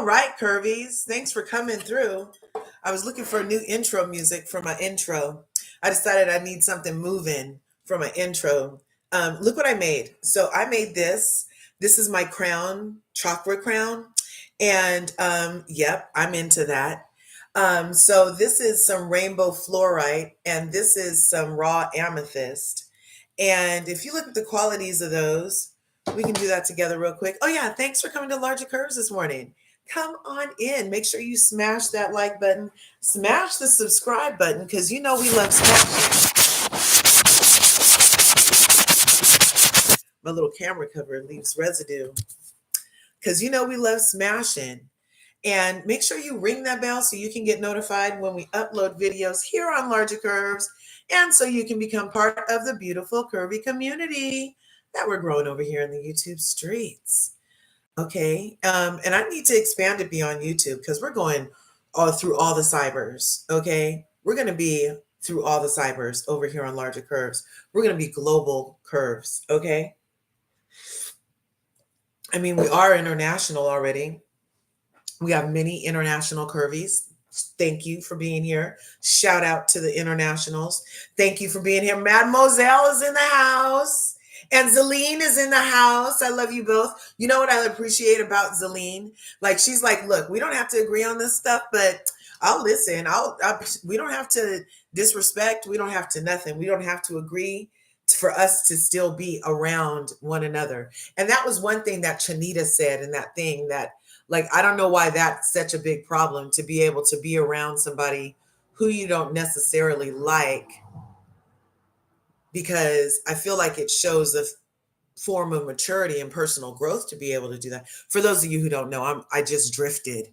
All right, Curvies. Thanks for coming through. I was looking for new intro music for my intro. I decided I need something moving for my intro. Look what I made. So I made this. This is my crown, chakra crown. And yep, I'm into that. So this is some rainbow fluorite, and this is some raw amethyst. And if you look at the qualities of those, we can do that together real quick. Oh, yeah. Thanks for coming to Larger Curves this morning. Come on in. Make sure you smash that like button, smash the subscribe button, because you know we love smashing. My little camera cover leaves residue because you know we love smashing. And make sure you ring that bell so you can get notified when we upload videos here on Larger Curves, and so you can become part of the beautiful curvy community that we're growing over here in the YouTube streets. Okay. And I need to expand it beyond YouTube because we're going all through all the cybers. Okay. We're going to be through all the cybers over here on Larger Curves. We're going to be global curves. Okay. I mean, we are international already. We have many international curvies. Thank you for being here. Shout out to the internationals. Thank you for being here. Mademoiselle is in the house. And Zeline is in the house. I love you both. You know what I appreciate about Zeline? Like, she's like, look, we don't have to agree on this stuff, but I'll listen. We don't have to disrespect. We don't have to nothing. We don't have to agree for us to still be around one another. And that was one thing that Chanita said in that thing that, like, I don't know why that's such a big problem, to be able to be around somebody who you don't necessarily like, because I feel like it shows a form of maturity and personal growth to be able to do that. For those of you who don't know, I just drifted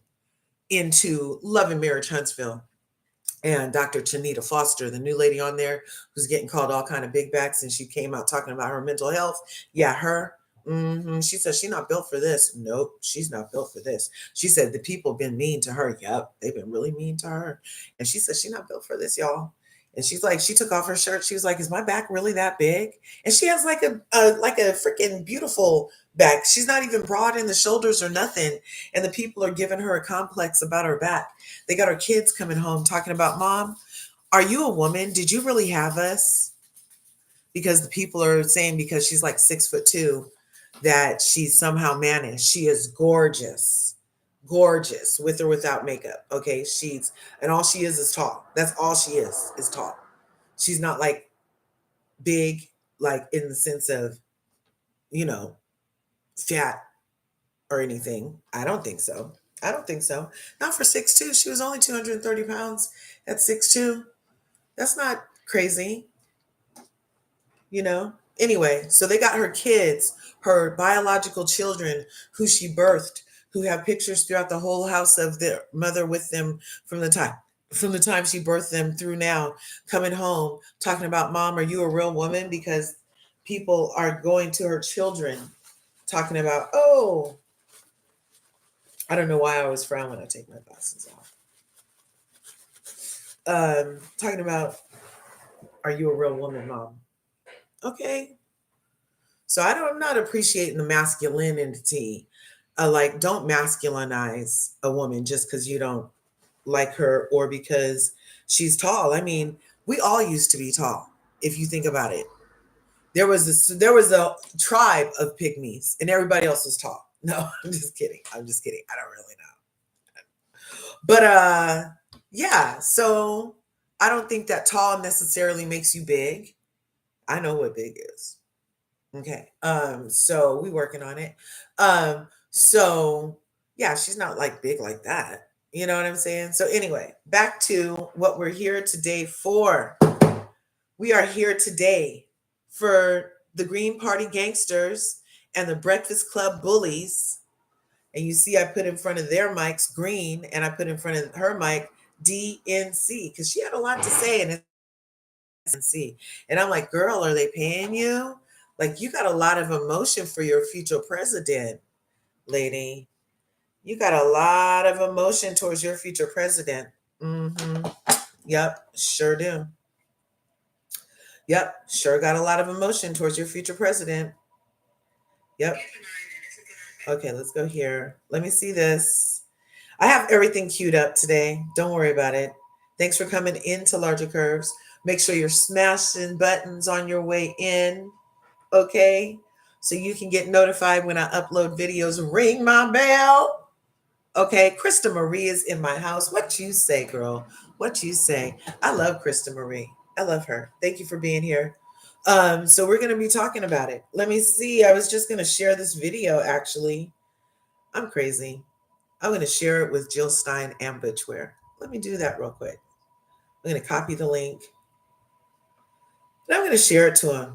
into Love and Marriage Huntsville, and Dr. Chanita Foster, the new lady on there who's getting called all kind of big backs, and she came out talking about her mental health. Yeah, her. She said she's not built for this. Nope, she's not built for this. She said the people been mean to her. Yep, they've been really mean to her. And she said she's not built for this, y'all. And she's like, she took off her shirt. She was like, "Is my back really that big?" And she has like a freaking beautiful back. She's not even broad in the shoulders or nothing. And the people are giving her a complex about her back. They got her kids coming home talking about, "Mom, are you a woman? Did you really have us?" Because the people are saying because she's like 6'2", that she's somehow mannish. She is gorgeous, gorgeous with or without makeup. Okay. And all she is tall. That's all she is tall. She's not like big, like in the sense of, you know, fat or anything. I don't think so. I don't think so. Not for 6'2". She was only 230 pounds at 6'2". That's not crazy, you know? Anyway, so they got her kids, her biological children who she birthed, who have pictures throughout the whole house of their mother with them from the time she birthed them through now, coming home talking about, "Mom, are you a real woman?" Because people are going to her children talking about, "Oh, I don't know why I always frown when I take my glasses off." Talking about, "Are you a real woman, Mom?" Okay. So I'm not appreciating the masculinity. Like, don't masculinize a woman just because you don't like her or because she's tall. I mean, we all used to be tall. If you think about it, there was a tribe of pygmies, and everybody else was tall. No, I'm just kidding. I'm just kidding. I don't really know. But yeah. So I don't think that tall necessarily makes you big. I know what big is. Okay. So we working on it. So yeah, she's not like big like that. You know what I'm saying? So anyway, back to what we're here today for. We are here today for the Green Party Gangsters and the Breakfast Club Bullies. And you see I put in front of their mics green, and I put in front of her mic DNC, because she had a lot to say, and DNC. And I'm like, "Girl, are they paying you? Like, you got a lot of emotion for your future president, lady. You got a lot of emotion towards your future president." Yep, sure do. Yep, sure got a lot of emotion towards your future president. Yep. Okay, let's go here. Let me see this. I have everything queued up today. Don't worry about it. Thanks for coming into Larger Curves. Make sure you're smashing buttons on your way in, okay? So you can get notified when I upload videos. Ring my bell. Okay, Krista Marie is in my house. What you say, girl? What you say? I love Krista Marie. I love her. Thank you for being here. So we're gonna be talking about it. Let me see. I was just gonna share this video actually. I'm crazy. I'm gonna share it with Jill Stein and Butch Ware. Let me do that real quick. I'm gonna copy the link. And I'm gonna share it to him.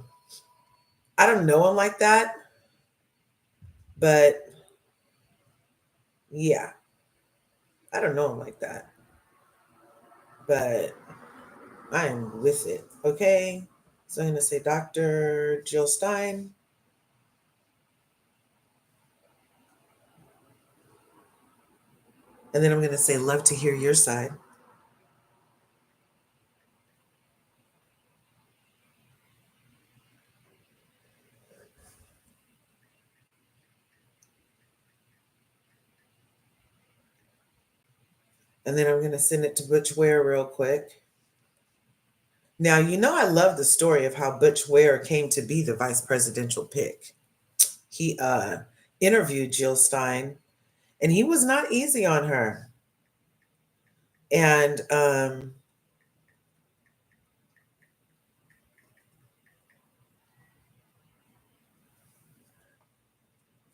I don't know him like that, but yeah, I don't know him like that. But I am with it. Okay. So I'm going to say Dr. Jill Stein. And then I'm going to say, love to hear your side. And then I'm going to send it to Butch Ware real quick. Now, you know, I love the story of how Butch Ware came to be the vice presidential pick. He interviewed Jill Stein, and he was not easy on her. And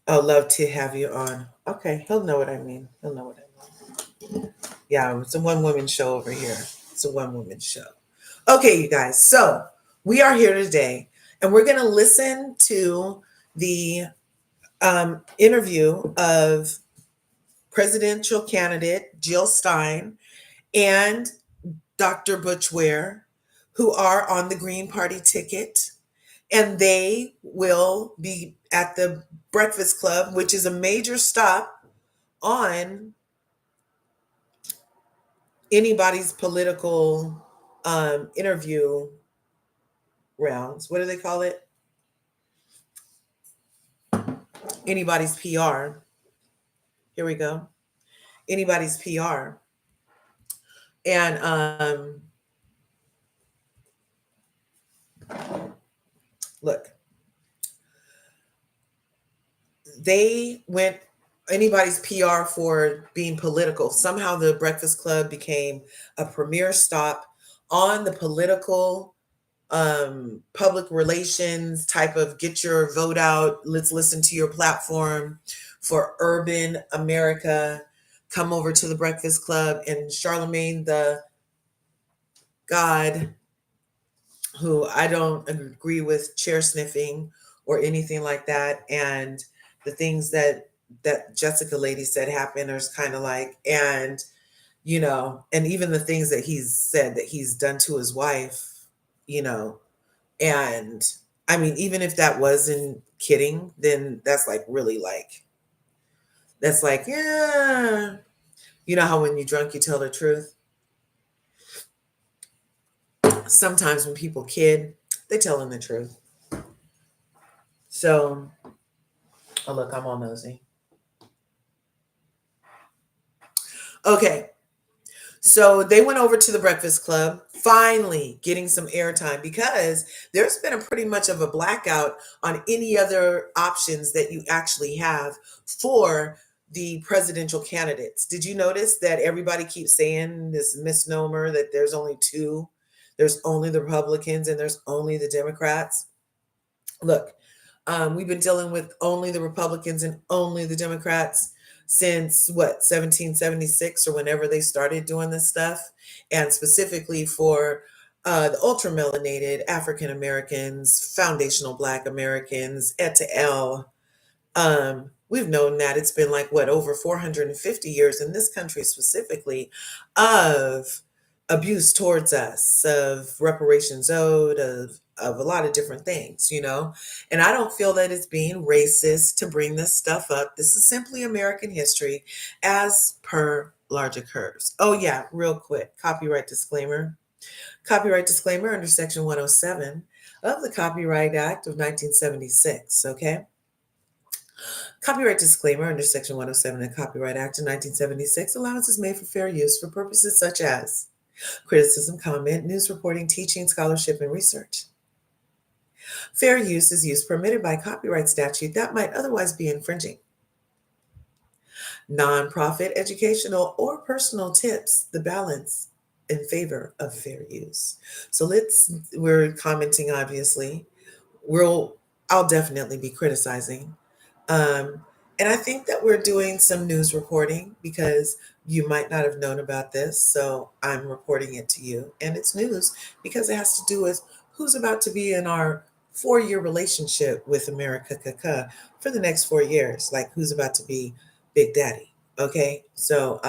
I'd love to have you on. Okay, he'll know what I mean. He'll know what I mean. Yeah, it's a one woman show over here. It's a one woman show. Okay, you guys. So we are here today, and we're going to listen to the interview of presidential candidate Jill Stein and Dr. Butch Ware, who are on the Green Party ticket. And they will be at the Breakfast Club, which is a major stop on anybody's political interview rounds. What do they call it? Anybody's PR. Here we go. Anybody's PR. And look, they went anybody's PR for being political. Somehow the Breakfast Club became a premier stop on the political public relations type of get your vote out, let's listen to your platform for urban America. Come over to the Breakfast Club. And Charlemagne the God, who I don't agree with chair sniffing or anything like that, and the things that Jessica lady said happened is kind of like, and you know, and even the things that he's said that he's done to his wife, you know, and I mean, even if that wasn't kidding, then that's like really like, that's like, yeah, you know how when you're drunk, you tell the truth. Sometimes when people kid, they telling the truth. So, oh look, I'm all nosy. Okay, so they went over to the Breakfast Club, finally getting some airtime because there's been a pretty much of a blackout on any other options that you actually have for the presidential candidates. Did you notice that everybody keeps saying this misnomer that there's only two? There's only the Republicans and there's only the Democrats. Look, we've been dealing with only the Republicans and only the Democrats since what, 1776 or whenever they started doing this stuff, and specifically for the ultra melanated African Americans, foundational Black Americans, et al. We've known that it's been like what, over 450 years in this country specifically of abuse towards us, of reparations owed, of a lot of different things, you know. And I don't feel that it's being racist to bring this stuff up. This is simply American history as per Larger Curves. Oh yeah, real quick, copyright disclaimer. Copyright disclaimer under section 107 of the Copyright Act of 1976, okay? Copyright disclaimer under Section 107 of the Copyright Act of 1976, allowance is made for fair use for purposes such as criticism, comment, news reporting, teaching, scholarship, and research. Fair use is use permitted by copyright statute that might otherwise be infringing. Nonprofit, educational, or personal tips the balance in favor of fair use. So we're commenting, obviously. I'll definitely be criticizing. Um, and I think that we're doing some news reporting because you might not have known about this. So I'm reporting it to you. And it's news because it has to do with who's about to be in our 4-year relationship with America for the next 4 years. Like who's about to be Big Daddy. Okay. So,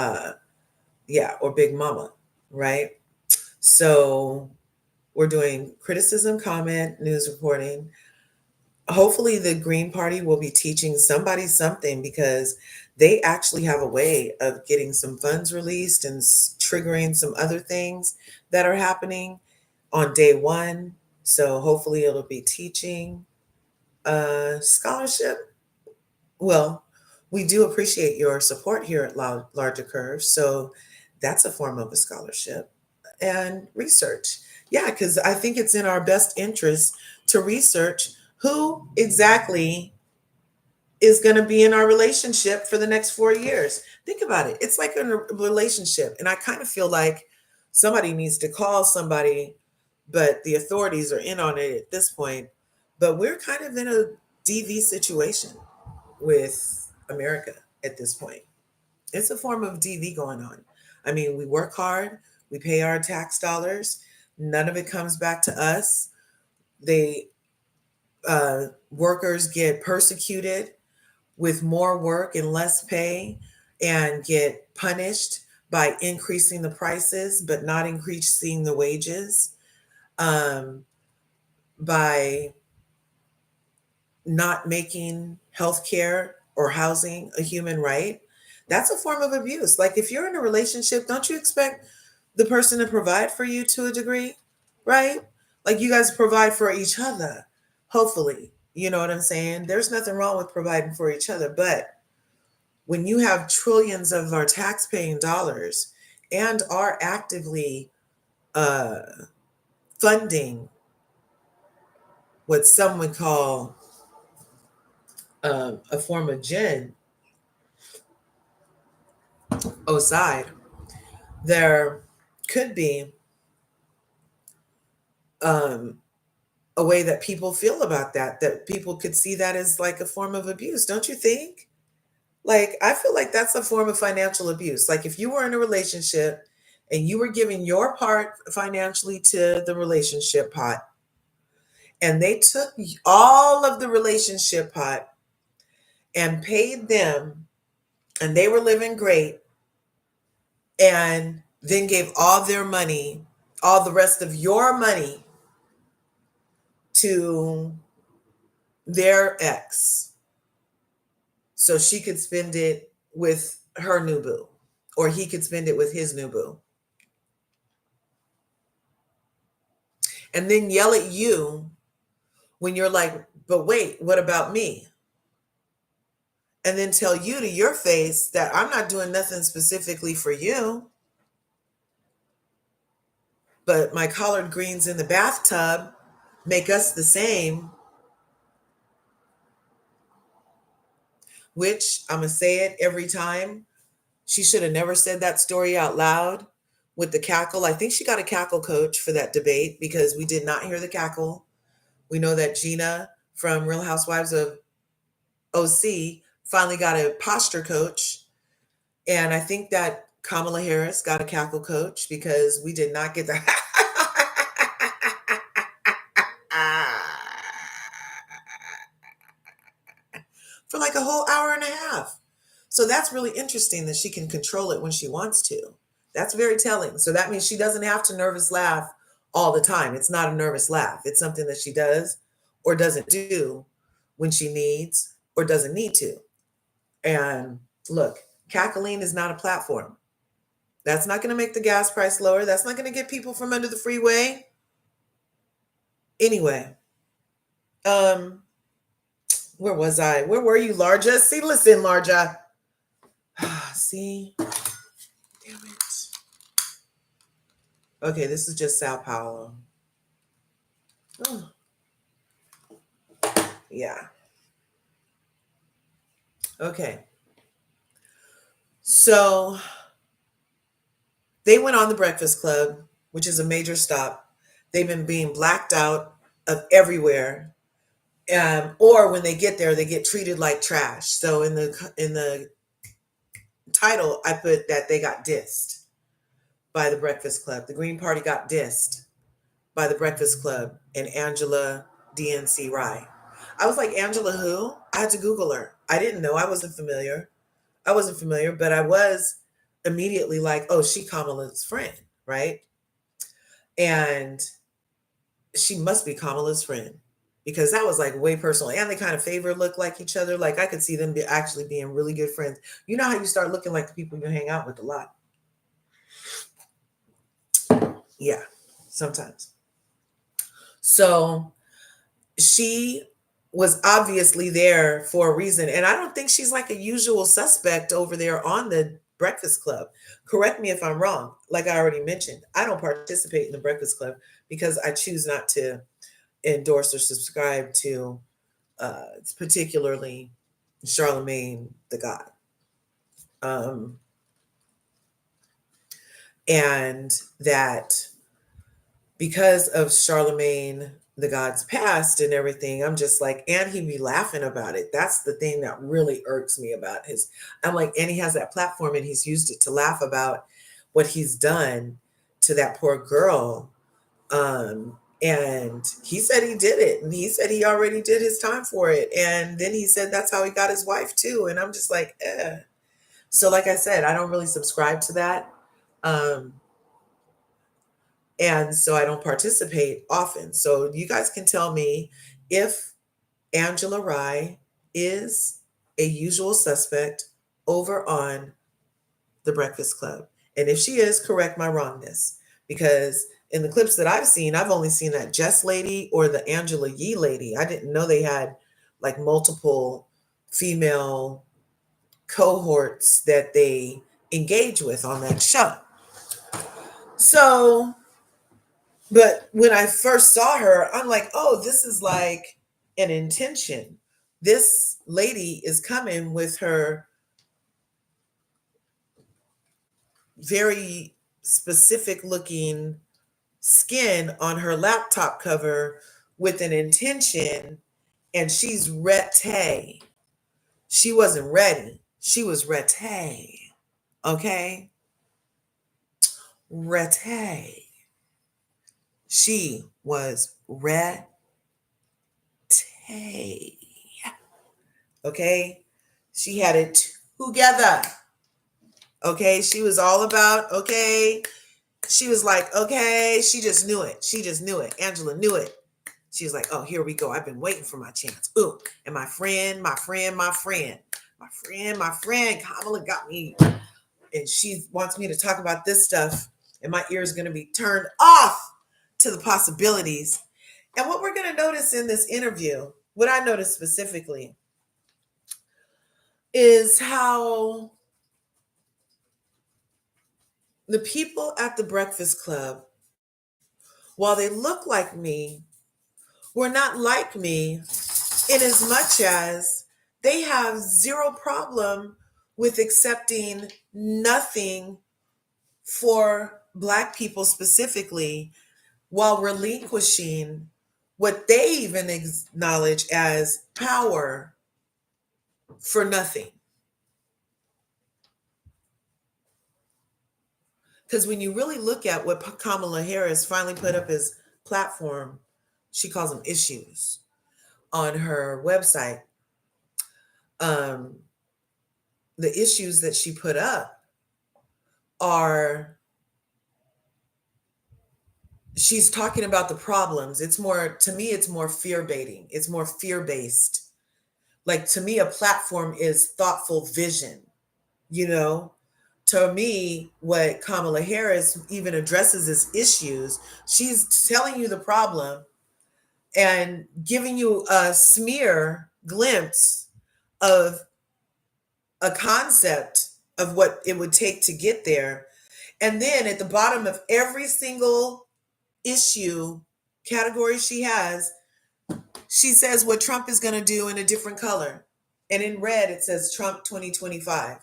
yeah, or Big Mama, right? So we're doing criticism, comment, news reporting. Hopefully the Green Party will be teaching somebody something because they actually have a way of getting some funds released and triggering some other things that are happening on day one. So hopefully it'll be teaching, scholarship. Well, we do appreciate your support here at Larger Curve. So that's a form of a scholarship and research. Yeah, because I think it's in our best interest to research who exactly is going to be in our relationship for the next 4 years. Think about it. It's like a relationship. And I kind of feel like somebody needs to call somebody, but the authorities are in on it at this point. But we're kind of in a DV situation with America at this point. It's a form of DV going on. I mean, we work hard, we pay our tax dollars, none of it comes back to us. They Workers get persecuted with more work and less pay and get punished by increasing the prices but not increasing the wages, um, by not making healthcare or housing a human right. That's a form of abuse. Like if you're in a relationship, don't you expect the person to provide for you to a degree, right? Like you guys provide for each other, hopefully. You know what I'm saying? There's nothing wrong with providing for each other, but when you have trillions of our tax-paying dollars and are actively uh, funding what some would call a form of genocide, there could be um, a way that people feel about that people could see that as like a form of abuse, don't you think? Like, I feel like that's a form of financial abuse. Like, if you were in a relationship and you were giving your part financially to the relationship pot, and they took all of the relationship pot and paid them, and they were living great, and then gave all their money, all the rest of your money to their ex so she could spend it with her new boo, or he could spend it with his new boo, and then yell at you when you're like, but wait, what about me? And then tell you to your face that I'm not doing nothing specifically for you, but my collard greens in the bathtub make us the same, which I'm going to say it every time. She should have never said that story out loud with the cackle. I think she got a cackle coach for that debate because we did not hear the cackle. We know that Gina from Real Housewives of OC finally got a posture coach. And I think that Kamala Harris got a cackle coach because we did not get the for like a whole hour and a half. So that's really interesting that she can control it when she wants to. That's very telling. So that means she doesn't have to nervous laugh all the time. It's not a nervous laugh. It's something that she does or doesn't do when she needs or doesn't need to. And look, cackling is not a platform. That's not going to make the gas price lower. That's not going to get people from under the freeway. Anyway, um, Where was I? Where were you, Larja? See, listen, Larja. See? Damn it. Okay, this is just Sao Paulo. Oh. Yeah. Okay. So they went on the Breakfast Club, which is a major stop. They've been being blacked out of everywhere. Or when they get there, they get treated like trash. So in the title, I put that they got dissed by the Breakfast Club. The Green Party got dissed by the Breakfast Club and Angela DNC Rye. I was like, Angela who? I had to Google her. I didn't know. I wasn't familiar. But I was immediately like, oh, she Kamala's friend, right? And she must be Kamala's friend because that was like way personal. And they kind of favor look like each other. Like I could see them actually being really good friends. You know how you start looking like the people you hang out with a lot? Yeah, sometimes. So she was obviously there for a reason. And I don't think she's like a usual suspect over there on the Breakfast Club. Correct me if I'm wrong. Like I already mentioned, I don't participate in the Breakfast Club because I choose not to endorse or subscribe to particularly Charlemagne the God. Um, and that because of Charlemagne the God's past and everything, I'm just like, and he be laughing about it. That's the thing that really irks me about his. I'm like, and he has that platform and he's used it to laugh about what he's done to that poor girl. And he said he did it, and he said he already did his time for it. And then he said that's how he got his wife too. And I'm just like, eh. So, like I said, I don't really subscribe to that. Um, and so I don't participate often. So you guys can tell me if Angela Rye is a usual suspect over on the Breakfast Club. And if she is, correct my wrongness. Because in the clips that I've seen, I've only seen that Jess lady or the Angela Yee lady. I didn't know they had like multiple female cohorts that they engage with on that show. So, but when I first saw her, I'm like, oh, this is like an intention. This lady is coming with her very specific looking skin on her laptop cover with an intention, and she's rete. She wasn't ready. She was rete. Okay? Rete. She was rete. Okay? She had it together. Okay? She was all about, okay? She was like, okay, she just knew it. She just knew it. Angela knew it. She was like, oh, here we go. I've been waiting for my chance. Ooh, and my friend, Kamala got me. And she wants me to talk about this stuff. And my ear is going to be turned off to the possibilities. And what we're going to notice in this interview, what I noticed specifically, is how the people at the Breakfast Club, while they look like me, were not like me in as much as they have zero problem with accepting nothing for Black people specifically, while relinquishing what they even acknowledge as power for nothing. Because when you really look at what Kamala Harris finally put up as platform, she calls them issues on her website. The issues that she put up are, she's talking about the problems. It's more, to me, it's more fear baiting. It's more fear based. Like to me, a platform is thoughtful vision. You know, to me, what Kamala Harris even addresses as issues, she's telling you the problem and giving you a smear glimpse of a concept of what it would take to get there. And then at the bottom of every single issue category she has, she says what Trump is going to do in a different color. And in red, it says Trump 2025.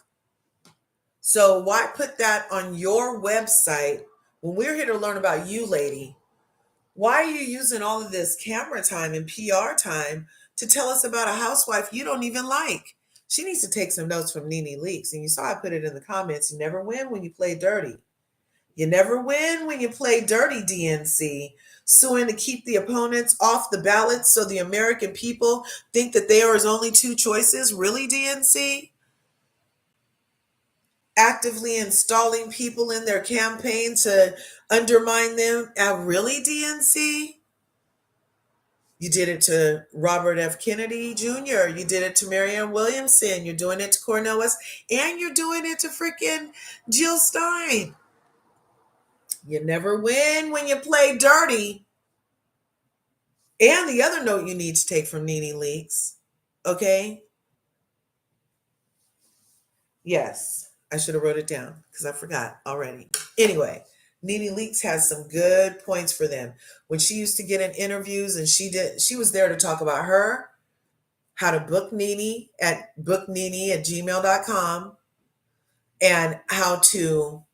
So why put that on your website when we're here to learn about you, lady? Why are you using all of this camera time and PR time to tell us about a housewife you don't even like? She needs to take some notes from Nene Leakes. And you saw I put it in the comments. You never win when you play dirty. You never win when you play dirty, DNC. Suing to keep the opponents off the ballot so the American people think that there is only two choices. Really, DNC? Actively installing people in their campaign to undermine them. Really, DNC? You did it to Robert F. Kennedy Jr. You did it to Marianne Williamson. You're doing it to Cornel West. And you're doing it to freaking Jill Stein. You never win when you play dirty. And the other note you need to take from Nene Leakes, okay? Yes, I should have wrote it down because I forgot already. Anyway, Nene Leakes has some good points for them. When she used to get in interviews and she was there to talk about her, how to book Nene at booknene@gmail.com, and how to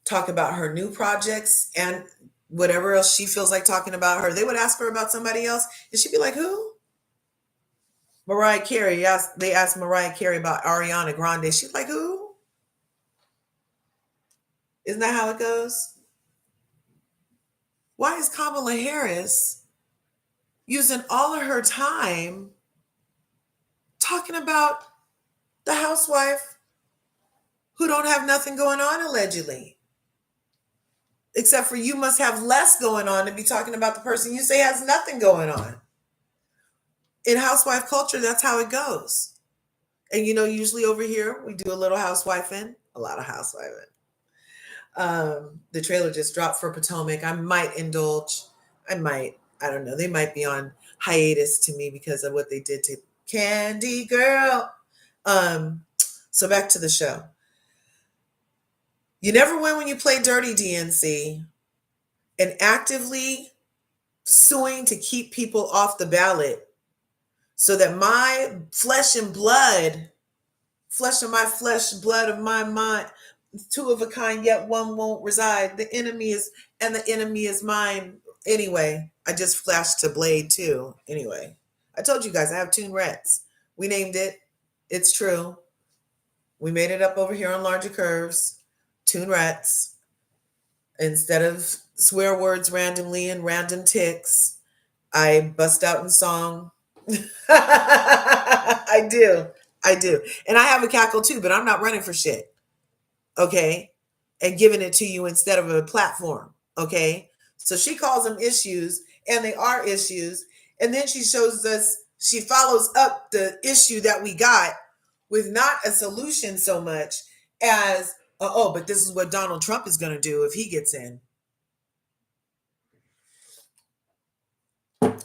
talk about her new projects and whatever else she feels like talking about her. They would ask her about somebody else, and she'd be like, who? Mariah Carey. They asked Mariah Carey about Ariana Grande. She's like, who? Isn't that how it goes? Why is Kamala Harris using all of her time talking about the housewife who don't have nothing going on, allegedly? Except for you must have less going on to be talking about the person you say has nothing going on. In housewife culture, that's how it goes. And usually over here, we do a little housewifing, a lot of housewifing. The trailer just dropped for Potomac. I might indulge. I don't know. They might be on hiatus to me because of what they did to Candy Girl. So back to the show. You never win when you play dirty, DNC, and actively suing to keep people off the ballot so that my flesh and blood, flesh of my flesh, blood of my mind, two of a kind, yet one won't reside. The enemy is mine. Anyway, I just flashed to Blade too. Anyway, I told you guys I have Toon Rats. We named it. It's true. We made it up over here on Larger Curves. Toon Rats. Instead of swear words randomly and random ticks, I bust out in song. I do. And I have a cackle too, but I'm not running for shit. Okay? And giving it to you instead of a platform. Okay? So she calls them issues, and they are issues. And then she follows up the issue that we got with not a solution so much as, but this is what Donald Trump is going to do if he gets in.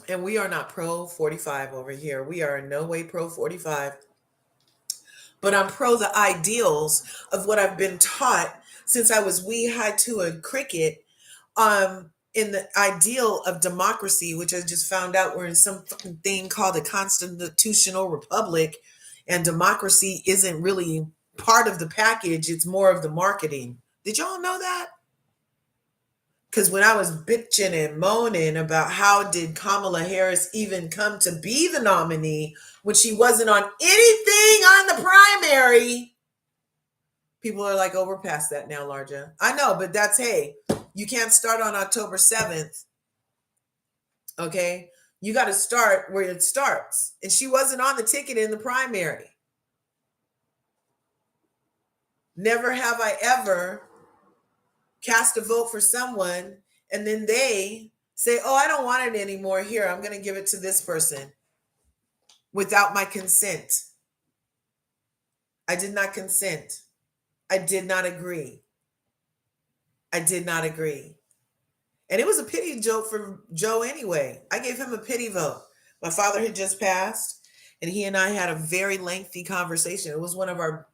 And we are not pro 45 over here. We are in no way pro 45. But I'm pro the ideals of what I've been taught since I was wee-high to a cricket, in the ideal of democracy, which I just found out we're in some fucking thing called a constitutional republic, and democracy isn't really part of the package. It's more of the marketing. Did y'all know that? Because when I was bitching and moaning about how did Kamala Harris even come to be the nominee when she wasn't on anything on the primary, people are like, oh, we're past that now, Larja. I know, but hey, you can't start on October 7th. Okay? You got to start where it starts. And she wasn't on the ticket in the primary. Never have I ever cast a vote for someone and then they say, oh, I don't want it anymore. Here, I'm going to give it to this person without my consent. I did not consent. I did not agree. And it was a pity vote for Joe anyway. I gave him a pity vote. My father had just passed, And he and I had a very lengthy conversation. It was one of our